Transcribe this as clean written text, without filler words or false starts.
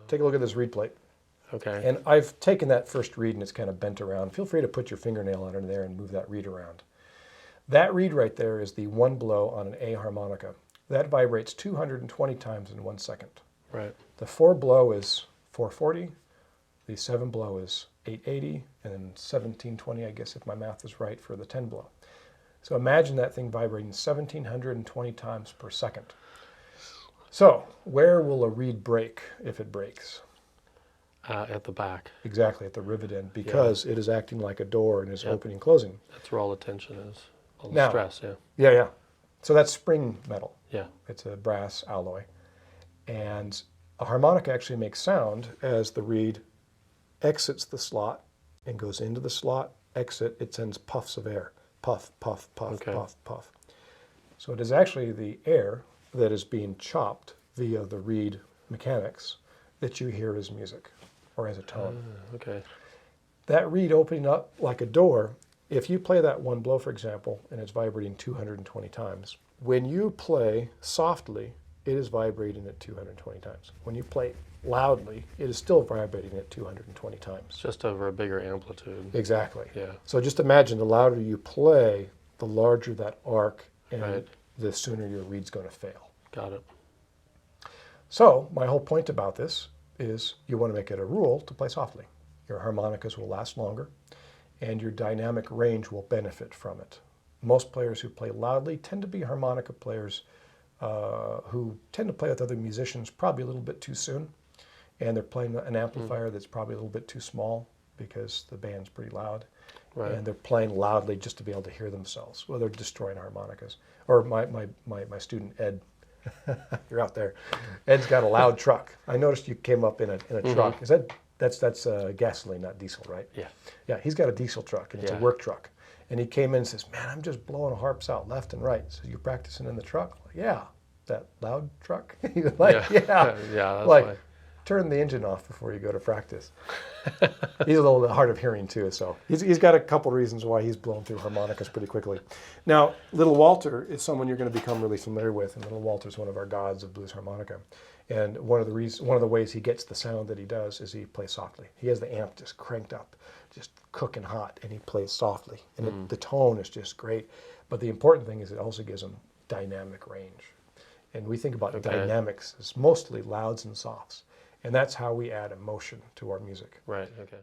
take a look at this reed plate. Okay. And I've taken that first reed and it's kind of bent around. Feel free to put your fingernail under there and move that reed around. That reed right there is the one blow on an A harmonica. That vibrates 220 times in 1 second. Right. The 4 blow is 440, the 7 blow is 880, and then 1720, I guess if my math is right, for the 10 blow. So imagine that thing vibrating 1720 times per second. So where will a reed break if it breaks? At the back. Exactly, at the rivet end, because it is acting like a door and is opening and closing. That's where all the tension is, all the Now, stress, Yeah. So that's spring metal. Yeah. It's a brass alloy. And a harmonica actually makes sound as the reed exits the slot and goes into the slot, exit, it sends puffs of air. Puff, puff, puff, puff, puff. So it is actually the air that is being chopped via the reed mechanics that you hear as music or as a tone. Okay. That reed opening up like a door, if you play that one blow, for example, and it's vibrating 220 times, when you play softly, it is vibrating at 220 times. When you play loudly, it is still vibrating at 220 times. Just over a bigger amplitude. Exactly. Yeah. So just imagine the louder you play, the larger that arc, and the sooner your reed's going to fail. Got it. So my whole point about this is you want to make it a rule to play softly. Your harmonicas will last longer, and your dynamic range will benefit from it. Most players who play loudly tend to be harmonica players who tend to play with other musicians probably a little bit too soon, and they're playing an amplifier that's probably a little bit too small because the band's pretty loud, and they're playing loudly just to be able to hear themselves. Well, they're destroying harmonicas. Or my student Ed, you're out there. Ed's got a loud truck. I noticed you came up in a truck. Is that's gasoline, not diesel, right? Yeah. Yeah, he's got a diesel truck, and it's a work truck. And he came in and says, "Man, I'm just blowing harps out left and right." So you're practicing in the truck? Like, yeah. That loud truck? He's like, yeah. That's like, why. Turn the engine off before you go to practice. He's a little hard of hearing too, so he's got a couple reasons why he's blown through harmonicas pretty quickly. Now, Little Walter is someone you're going to become really familiar with, and Little Walter is one of our gods of blues harmonica. And one of the ways he gets the sound that he does is he plays softly. He has the amp just cranked up, just cooking hot, and he plays softly. And the tone is just great. But the important thing is it also gives him dynamic range. And we think about dynamics as mostly louds and softs. And that's how we add emotion to our music. Right, okay.